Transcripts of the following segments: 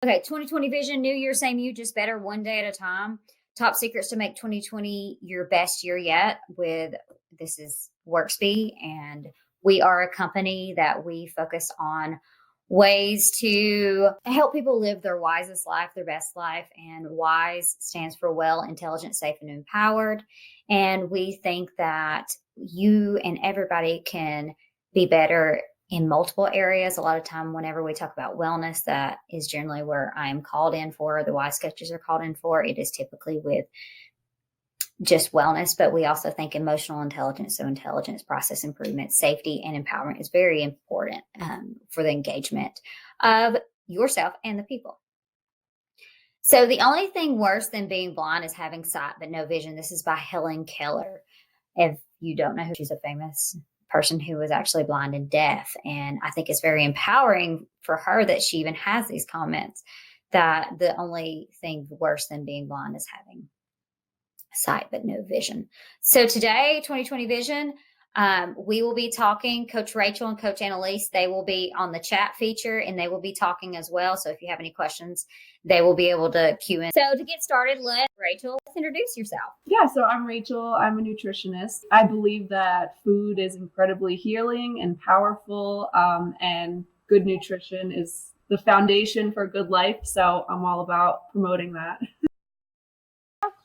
Okay, 2020 vision, new year, same you, just better one day at a time. Top secrets to make 2020 your best year yet with this is Worksby, and we are a company that we focus on ways to help people live their wisest life, their best life. And WISE stands for well, intelligent, safe, and empowered. And we think that you and everybody can be better in multiple areas. A lot of time, whenever we talk about wellness, that is generally where I am called in for. The WISE coaches are called in for. It is typically with just wellness, but we also think emotional intelligence. So, intelligence, process improvement, safety, and empowerment is very important for the engagement of yourself and the people. So, the only thing worse than being blind is having sight but no vision. This is by Helen Keller. If you don't know who, she's a famous person who was actually blind and deaf. And I think it's very empowering for her that she even has these comments that the only thing worse than being blind is having sight but no vision. So today, 2020 vision, we will be talking. Coach Rachel and Coach Annaleise, they will be on the chat feature and they will be talking as well. So if you have any questions, they will be able to cue in. So to get started, let Rachel introduce yourself. Yeah, so I'm Rachel. I'm a nutritionist. I believe that food is incredibly healing and powerful, and good nutrition is the foundation for good life. So I'm all about promoting that.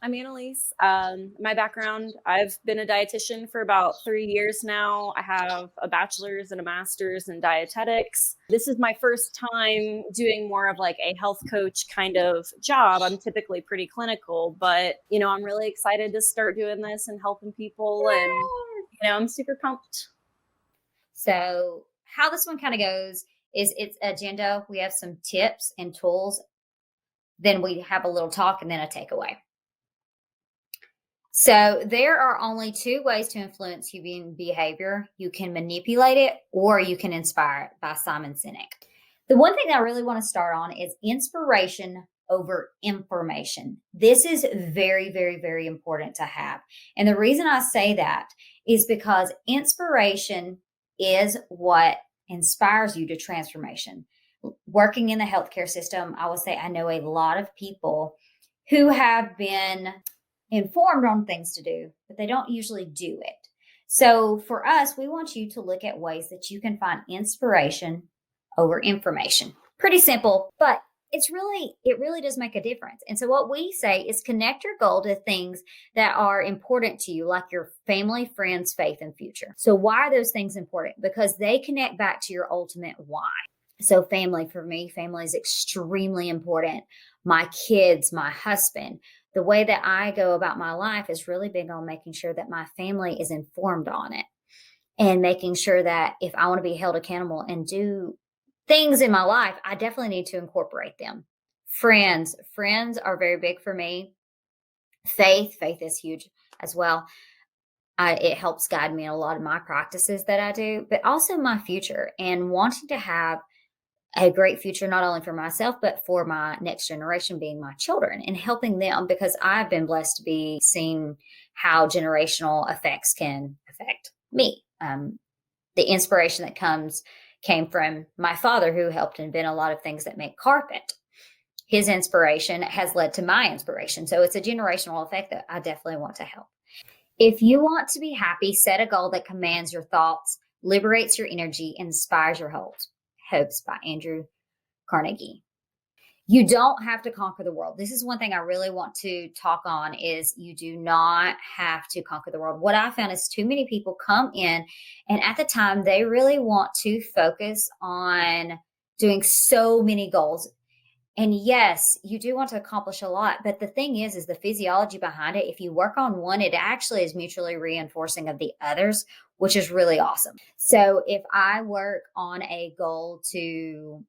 I'm Annalise. My background, I've been a dietitian for about 3 years now. I have a bachelor's and a master's in dietetics. This is my first time doing more of like a health coach kind of job. I'm typically pretty clinical, but I'm really excited to start doing this and helping people. And, I'm super pumped. So how this one kind of goes is it's agenda. We have some tips and tools. Then we have a little talk and then a takeaway. So there are only two ways to influence human behavior. You can manipulate it or you can inspire it, by Simon Sinek. The one thing that I really want to start on is inspiration over information. This is very, very, very important to have. And the reason I say that is because inspiration is what inspires you to transformation. Working in the healthcare system, I will say I know a lot of people who have been informed on things to do, but they don't usually do it. So for us, we want you to look at ways that you can find inspiration over information. Pretty simple, but it really does make a difference. And so what we say is connect your goal to things that are important to you, like your family, friends, faith, and future. So why are those things important? Because they connect back to your ultimate why. So family, for me, family is extremely important. My kids, my husband, the way that I go about my life is really big on making sure that my family is informed on it and making sure that if I want to be held accountable and do things in my life, I definitely need to incorporate them. Friends are very big for me. Faith is huge as well. It helps guide me in a lot of my practices that I do, but also my future and wanting to have a great future, not only for myself, but for my next generation, being my children, and helping them, because I've been blessed to be seeing how generational effects can affect me. The inspiration that came from my father, who helped invent a lot of things that make carpet. His inspiration has led to my inspiration. So it's a generational effect that I definitely want to help. If you want to be happy, set a goal that commands your thoughts, liberates your energy, inspires your hopes, by Andrew Carnegie. You don't have to conquer the world. This is one thing I really want to talk on is you do not have to conquer the world. What I found is too many people come in and at the time they really want to focus on doing so many goals. And yes, you do want to accomplish a lot, but the thing is the physiology behind it. If you work on one, it actually is mutually reinforcing of the others, which is really awesome. So if I work on a goal to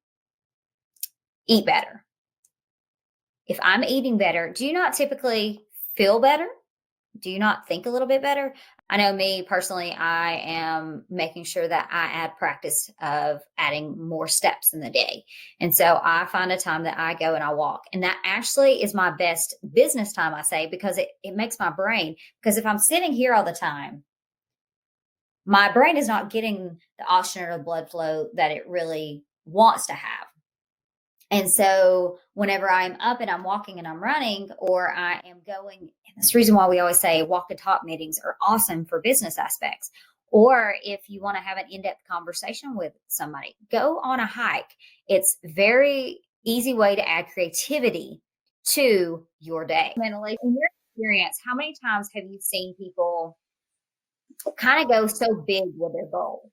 eat better, if I'm eating better, do you not typically feel better? Do you not think a little bit better? I know me personally, I am making sure that I add practice of adding more steps in the day. And so I find a time that I go and I walk. And that actually is my best business time, I say, because it makes my brain, because if I'm sitting here all the time, my brain is not getting the oxygen or the blood flow that it really wants to have. And so whenever I'm up and I'm walking and I'm running, or I am going, and that's the reason why we always say walk and talk meetings are awesome for business aspects. Or if you want to have an in-depth conversation with somebody, go on a hike. It's very easy way to add creativity to your day. Mentally, in your experience, how many times have you seen people kind of go so big with their goal?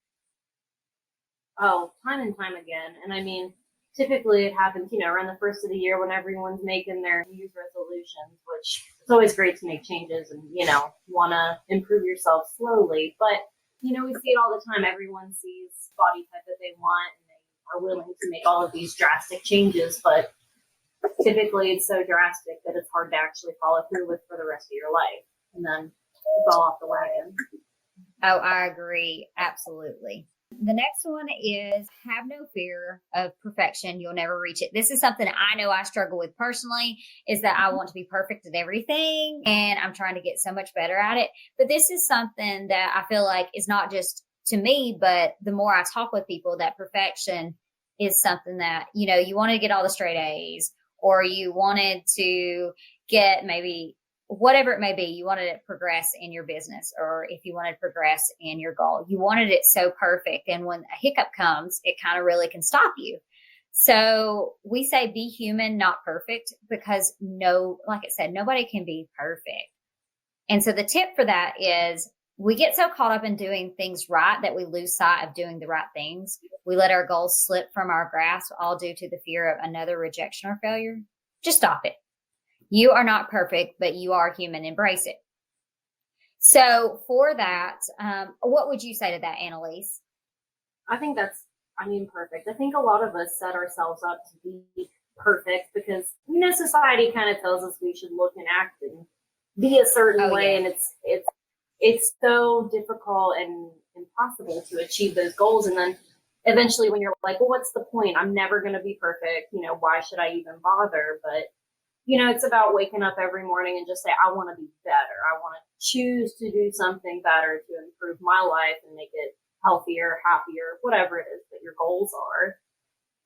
Oh, time and time again. And I mean, typically it happens, around the first of the year when everyone's making their New Year's resolutions, which it's always great to make changes and, want to improve yourself slowly. But, we see it all the time. Everyone sees body type that they want and they are willing to make all of these drastic changes. But typically it's so drastic that it's hard to actually follow through with for the rest of your life. And then fall off the wagon. Oh, I agree. Absolutely. The next one is have no fear of perfection. You'll never reach it. This is something I know I struggle with personally, is that I want to be perfect at everything and I'm trying to get so much better at it. But this is something that I feel like is not just to me, but the more I talk with people, that perfection is something that, you want to get all the straight A's, or you wanted to get maybe whatever it may be, you wanted to progress in your business, or if you wanted to progress in your goal, you wanted it so perfect. And when a hiccup comes, it kind of really can stop you. So we say be human, not perfect, because like I said, nobody can be perfect. And so the tip for that is we get so caught up in doing things right that we lose sight of doing the right things. We let our goals slip from our grasp, all due to the fear of another rejection or failure. Just stop it. You are not perfect, but you are human. Embrace it. So for that, what would you say to that, Annalise? I think that's, perfect. I think a lot of us set ourselves up to be perfect because, society kind of tells us we should look and act and be a certain way. Yeah. And it's so difficult and impossible to achieve those goals. And then eventually when you're like, well, what's the point? I'm never going to be perfect. Why should I even bother? But it's about waking up every morning and just say, I want to be better. I want to choose to do something better to improve my life and make it healthier, happier, whatever it is that your goals are.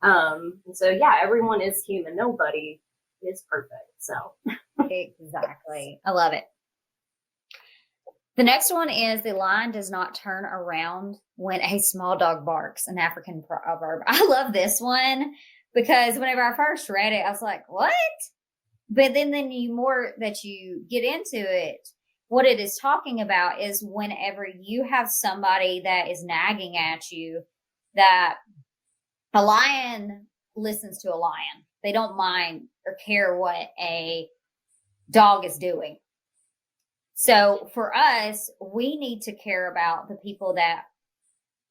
And so, yeah, everyone is human. Nobody is perfect. So exactly. I love it. The next one is the lion does not turn around when a small dog barks, an African proverb. I love this one because whenever I first read it, I was like, what? But then you more that you get into it, what it is talking about is whenever you have somebody that is nagging at you, that a lion listens to a lion. They don't mind or care what a dog is doing. So for us, we need to care about the people that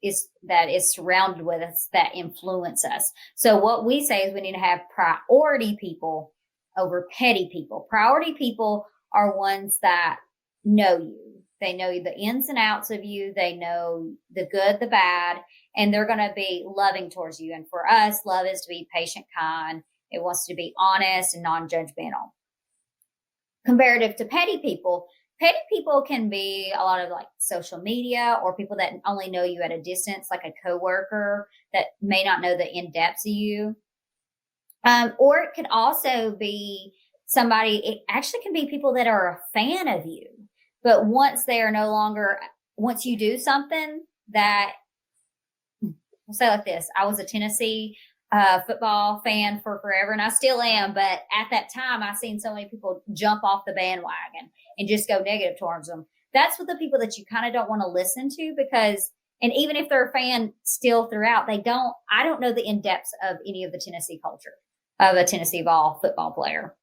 is surrounded with us, that influence us. So what we say is we need to have priority people over petty people. Priority people are ones that know you. They know the ins and outs of you. They know the good, the bad, and they're going to be loving towards you. And for us, love is to be patient, kind. It wants to be honest and non-judgmental. Comparative to petty people can be a lot of like social media or people that only know you at a distance, like a coworker that may not know the in-depths of you. Or it could also be it actually can be people that are a fan of you. But once you do something that, we'll say like this, I was a Tennessee football fan for forever, and I still am. But at that time, I seen so many people jump off the bandwagon and just go negative towards them. That's what the people that you kind of don't want to listen to because, and even if they're a fan still throughout, I don't know the in-depths of any of the Tennessee culture of a Tennessee football player.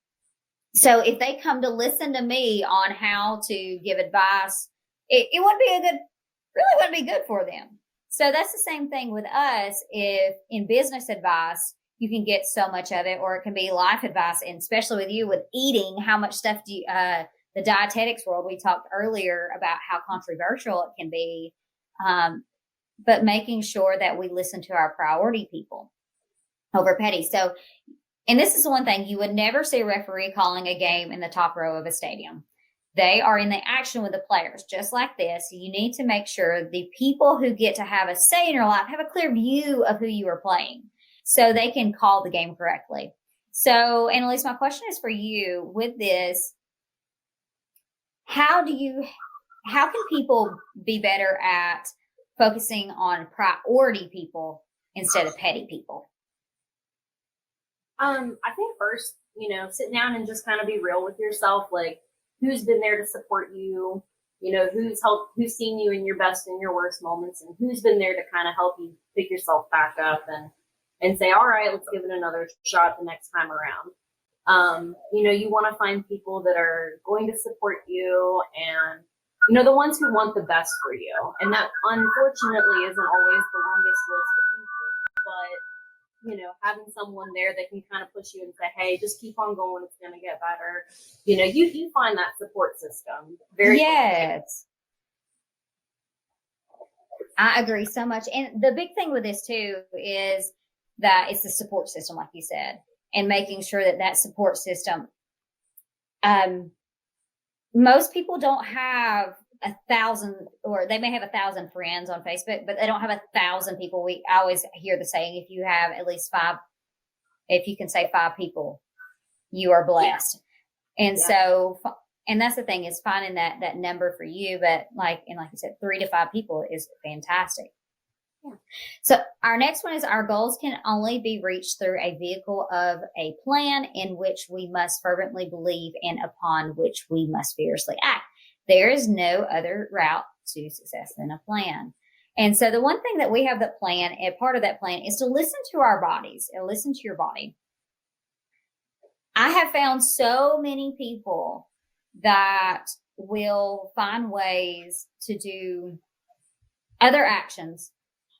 So if they come to listen to me on how to give advice, it wouldn't be good for them. So that's the same thing with us. If in business advice, you can get so much of it, or it can be life advice, and especially with you with eating, how much stuff do you, the dietetics world, we talked earlier about how controversial it can be, but making sure that we listen to our priority people over petty. So, and this is the one thing, you would never see a referee calling a game in the top row of a stadium. They are in the action with the players, just like this. You need to make sure the people who get to have a say in your life have a clear view of who you are playing. so they can call the game correctly. So, Annalise, my question is for you with this. How can people be better at focusing on priority people instead of petty people? I think first, sit down and just kind of be real with yourself. Like, who's been there to support you? Who's seen you in your best and your worst moments, and who's been there to kind of help you pick yourself back up and say, all right, let's give it another shot the next time around. You want to find people that are going to support you and, the ones who want the best for you. And that unfortunately isn't always the longest list of people, but having someone there that can kind of push you and say, hey, just keep on going. It's going to get better. You find that support system very yes. I agree so much. And the big thing with this too is that it's the support system, like you said, and making sure that support system, most people don't have 1,000, or they may have 1,000 friends on Facebook, but they don't have 1,000 people. I always hear the saying, if you have at least 5, if you can say 5 people, you are blessed. Yeah. And so, and that's the thing, is finding that number for you. But like you said, 3 to 5 people is fantastic. Yeah. So our next one is, our goals can only be reached through a vehicle of a plan in which we must fervently believe and upon which we must fiercely act. There is no other route to success than a plan. And so the one thing that we have that plan, and part of that plan, is to listen to our bodies and listen to your body. I have found so many people that will find ways to do other actions,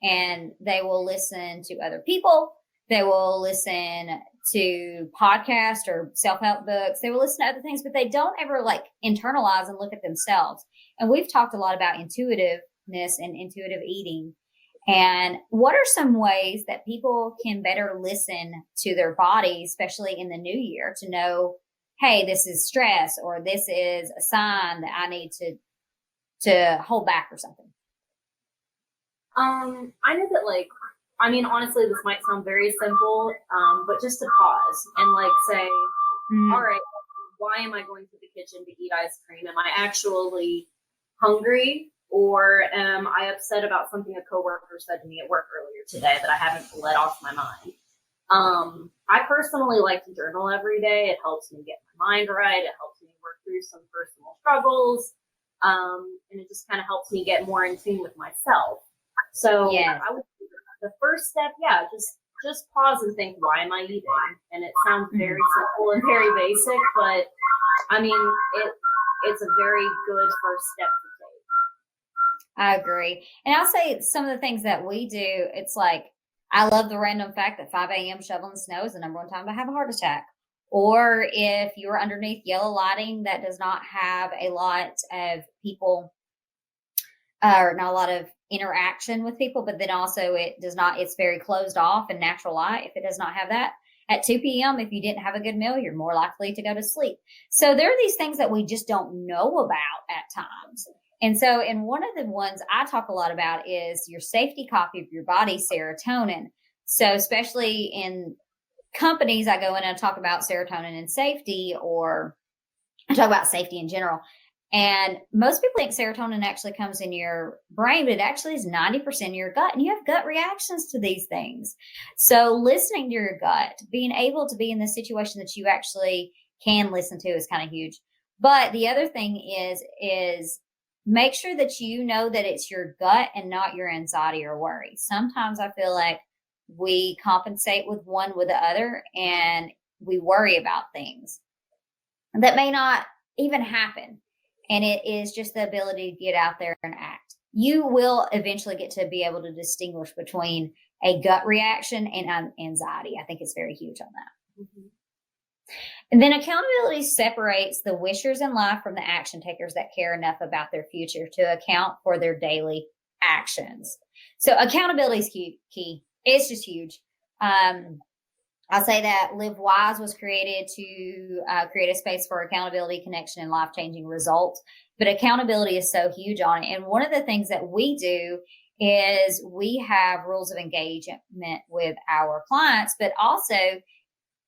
and they will listen to other people. They will listen to podcasts or self-help books. They will listen to other things, but they don't ever internalize and look at themselves. And we've talked a lot about intuitiveness and intuitive eating. And what are some ways that people can better listen to their body, especially in the new year, to know, hey, this is stress, or this is a sign that I need to hold back or something? I know that honestly, this might sound very simple, but just to pause and say, all right, why am I going to the kitchen to eat ice cream? Am I actually hungry, or am I upset about something a coworker said to me at work earlier today that I haven't let off my mind? I personally like to journal every day. It helps me get my mind right. It helps me work through some personal struggles. And it just kind of helps me get more in tune with myself. So yes. I would, the first step, just pause and think, why am I eating? And it sounds very simple and very basic, but I mean, it's a very good first step to take. I agree. And I'll say some of the things that we do, it's I love the random fact that 5 a.m. shoveling the snow is the number one time to have a heart attack. Or if you're underneath yellow lighting that does not have a lot of people, or not a lot of interaction with people, but then also it's very closed off and natural light. If it does not have that at 2 p.m., if you didn't have a good meal, you're more likely to go to sleep. So there are these things that we just don't know about at times. And so, and one of the ones I talk a lot about is your safety copy of your body, serotonin. So especially in companies, I go in and talk about serotonin and safety, or I talk about safety in general. And most people think serotonin actually comes in your brain, but it actually is 90% in your gut, and you have gut reactions to these things. So listening to your gut, being able to be in the situation that you actually can listen to, is kind of huge. But the other thing is make sure that you know that it's your gut and not your anxiety or worry. Sometimes I feel like we compensate with one with the other, and we worry about things that may not even happen. And it is just the ability to get out there and act. You will eventually get to be able to distinguish between a gut reaction and anxiety. I think it's very huge on that. Mm-hmm. And then accountability separates the wishers in life from the action takers that care enough about their future to account for their daily actions. So accountability is key. It's just huge. I'll say that Live Wise was created to create a space for accountability, connection, and life-changing results. But accountability is so huge on it. And one of the things that we do is we have rules of engagement with our clients, but also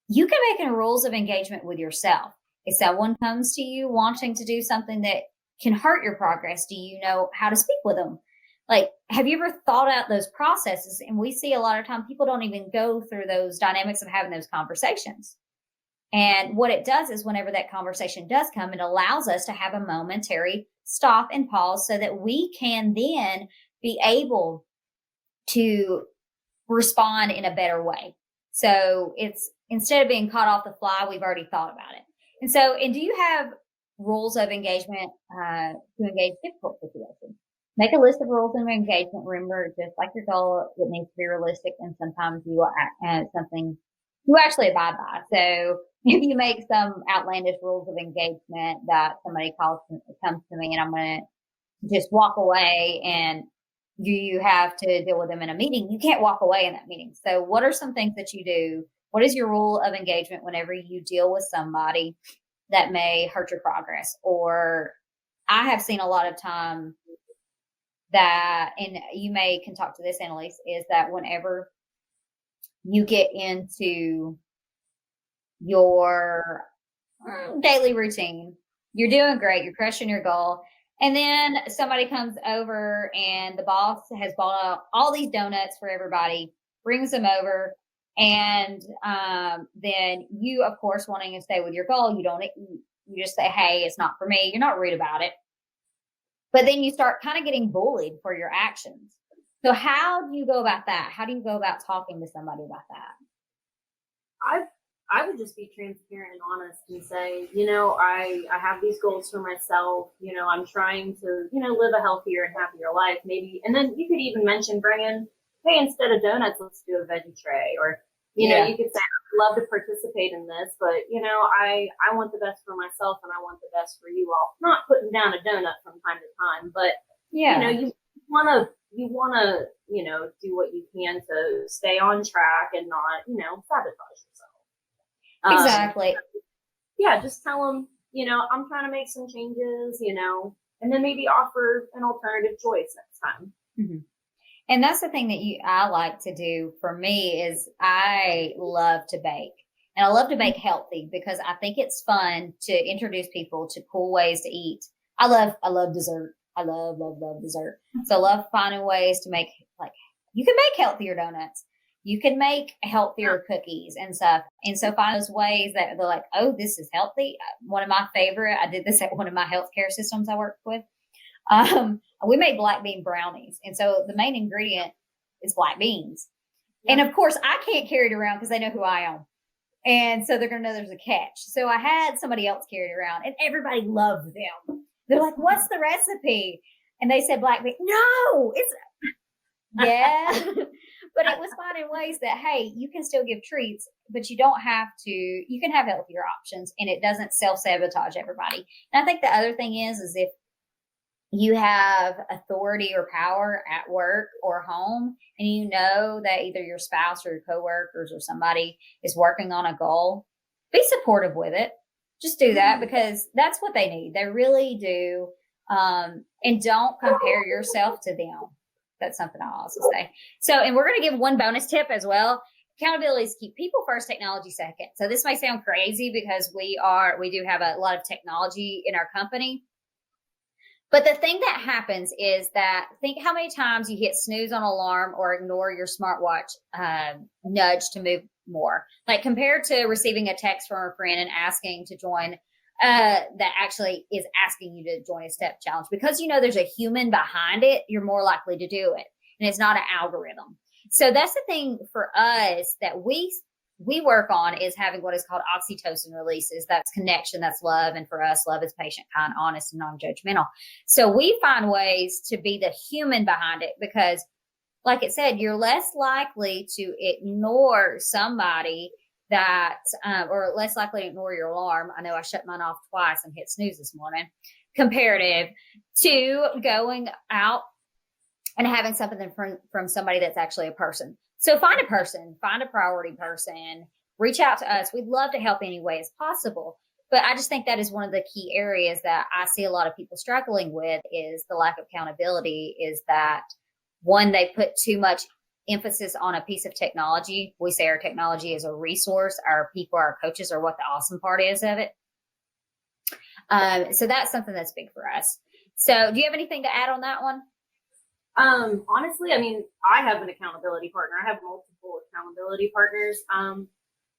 you can make rules of engagement with yourself. If someone comes to you wanting to do something that can hurt your progress, do you know how to speak with them? Like, have you ever thought out those processes? And we see a lot of time people don't even go through those dynamics of having those conversations. And what it does is whenever that conversation does come, it allows us to have a momentary stop and pause so that we can then be able to respond in a better way. So it's instead of being caught off the fly, we've already thought about it. And so, and do you have rules of engagement to engage difficult situations? Make a list of rules of engagement. Remember, just like your goal, it needs to be realistic, and sometimes you will act something you actually abide by. So if you make some outlandish rules of engagement that somebody comes to me and I'm going to just walk away and you have to deal with them in a meeting, you can't walk away in that meeting. So what are some things that you do? What is your rule of engagement whenever you deal with somebody that may hurt your progress? Or I have seen a lot of time that, and you can talk to this, Annaleise, is that whenever you get into your daily routine, you're doing great, you're crushing your goal, and then somebody comes over and the boss has bought out all these donuts for everybody, brings them over, and then you, of course, wanting to stay with your goal, you just say, hey, it's not for me. You're not rude about it. But then you start kind of getting bullied for your actions. So how do you go about that? How do you go about talking to somebody about that? I would just be transparent and honest and say, you know, I have these goals for myself. You know, I'm trying to, you know, live a healthier and happier life, maybe. And then you could even mention bringing, hey, instead of donuts, let's do a veggie tray. Or, you know, you could say, I'd love to participate in this, but, you know, I want the best for myself and I want the best for you all. Not putting down a donut from time to time, but, you know, you want to, you know, do what you can to stay on track and not, you know, sabotage yourself. Exactly. Yeah, just tell them, you know, I'm trying to make some changes, you know, and then maybe offer an alternative choice next time. Mm-hmm. And that's the thing that I like to do for me is I love to bake. And I love to bake healthy because I think it's fun to introduce people to cool ways to eat. I love dessert. I love dessert. So I love finding ways to make, like, you can make healthier donuts. You can make healthier cookies and stuff. And so find those ways that they're like, oh, this is healthy. One of my favorite, I did this at one of my healthcare systems I worked with. We made black bean brownies. And so the main ingredient is black beans. Yeah. And of course I can't carry it around because they know who I am. And so they're going to know there's a catch. So I had somebody else carry it around and everybody loved them. They're like, what's the recipe? And they said black bean. No, it's, yeah. But it was finding ways that, hey, you can still give treats, but you don't have to, you can have healthier options and it doesn't self-sabotage everybody. And I think the other thing is if you have authority or power at work or home, and you know that either your spouse or your coworkers or somebody is working on a goal, be supportive with it. Just do that because that's what they need. They really do. And don't compare yourself to them. That's something I'll also say. So, and we're going to give one bonus tip as well. Accountability is keep people first, technology second. So this may sound crazy because we do have a lot of technology in our company. But the thing that happens is that think how many times you hit snooze on alarm or ignore your smartwatch nudge to move more. Like compared to receiving a text from a friend and asking to join that actually is asking you to join a step challenge. Because you know there's a human behind it, you're more likely to do it. And it's not an algorithm. So that's the thing for us that we work on is having what is called oxytocin releases. That's connection, that's love. And for us, love is patient, kind, honest, and non-judgmental. So we find ways to be the human behind it because, like it said, you're less likely to ignore somebody that, or less likely to ignore your alarm. I know I shut mine off twice and hit snooze this morning, comparative to going out and having something from somebody that's actually a person. So find a person, find a priority person, reach out to us. We'd love to help any way as possible. But I just think that is one of the key areas that I see a lot of people struggling with is the lack of accountability, is that one, they put too much emphasis on a piece of technology. We say our technology is a resource. Our people, our coaches are what the awesome part is of it. So that's something that's big for us. So do you have anything to add on that one? Honestly, I mean, I have an accountability partner. I have multiple accountability partners.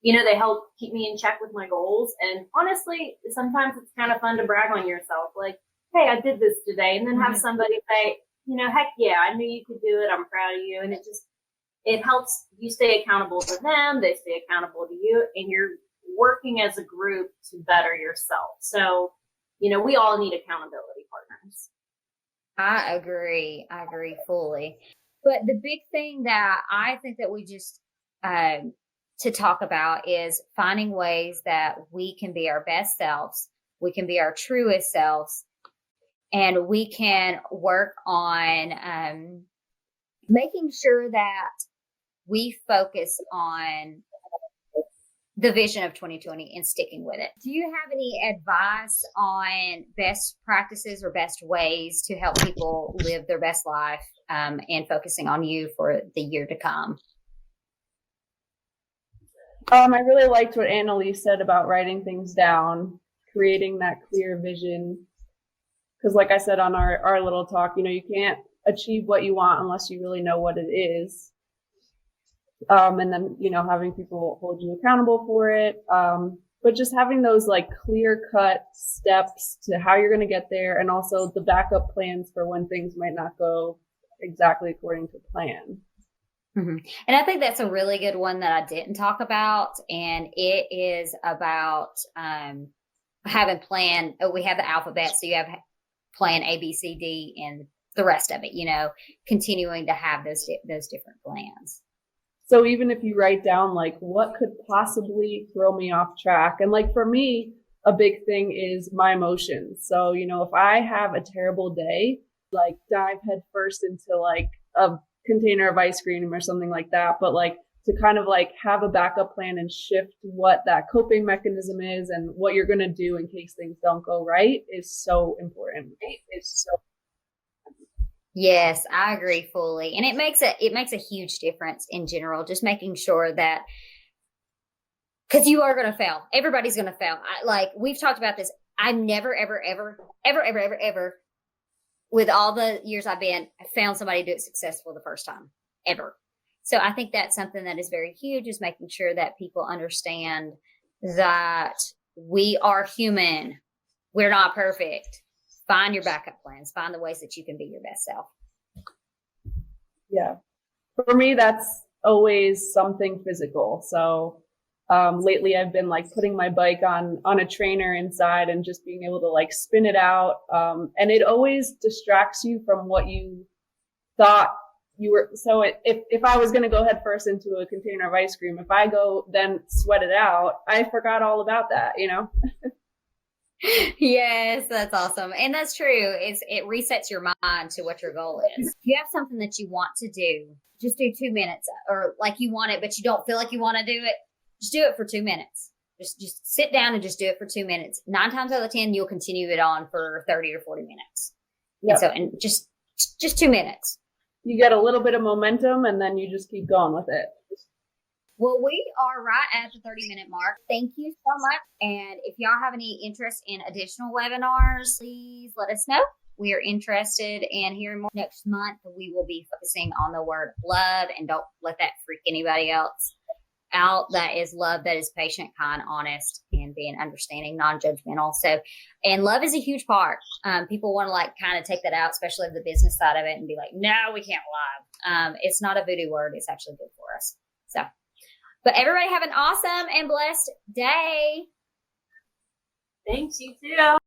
They help keep me in check with my goals. And honestly, sometimes it's kind of fun to brag on yourself. Like, hey, I did this today. And then have somebody say, heck yeah, I knew you could do it. I'm proud of you. And it helps you stay accountable to them. They stay accountable to you. And you're working as a group to better yourself. So, we all need accountability partners. I agree fully. But the big thing that I think that we just to talk about is finding ways that we can be our best selves, we can be our truest selves, and we can work on making sure that we focus on the vision of 2020 and sticking with it. Do you have any advice on best practices or best ways to help people live their best life and focusing on you for the year to come? I really liked what Annaleise said about writing things down, creating that clear vision. Because like I said on our little talk, you can't achieve what you want unless you really know what it is. And then, having people hold you accountable for it. But just having those like clear cut steps to how you're going to get there, and also the backup plans for when things might not go exactly according to plan. Mm-hmm. And I think that's a really good one that I didn't talk about. And it is about having plan. We have the alphabet. So you have plan A, B, C, D, and the rest of it, continuing to have those different plans. So even if you write down like what could possibly throw me off track, and like for me, a big thing is my emotions. So, if I have a terrible day, like dive head first into like a container of ice cream or something like that. But like to kind of like have a backup plan and shift what that coping mechanism is and what you're going to do in case things don't go right is so important. Yes, I agree fully. And it makes a huge difference in general, just making sure that, because you are going to fail. Everybody's going to fail. Like we've talked about this. I've never, ever, ever, ever, ever, ever, ever, with all the years I've been, I found somebody do it successful the first time, ever. So I think that's something that is very huge, is making sure that people understand that we are human. We're not perfect. Find your backup plans. Find the ways that you can be your best self. Yeah. For me, that's always something physical. So lately I've been like putting my bike on a trainer inside and just being able to like spin it out. And it always distracts you from what you thought you were. So if I was going to go head first into a container of ice cream, if I go then sweat it out, I forgot all about that, Yes, that's awesome. And that's true. It resets your mind to what your goal is. If you have something that you want to do, just do 2 minutes, or like you want it, but you don't feel like you want to do it. Just do it for 2 minutes. Just sit down and just do it for 2 minutes. 9 times out of 10, you'll continue it on for 30 or 40 minutes. Yep. And just 2 minutes. You get a little bit of momentum and then you just keep going with it. Well, we are right at the 30-minute mark. Thank you so much. And if y'all have any interest in additional webinars, please let us know. We are interested in hearing more. Next month, we will be focusing on the word love, and don't let that freak anybody else out. That is love that is patient, kind, honest, and being understanding, non-judgmental. So, and love is a huge part. People want to like kind of take that out, especially the business side of it, and be like, no, we can't love. It's not a voodoo word. It's actually good for us. So, but everybody have an awesome and blessed day. Thanks, you too.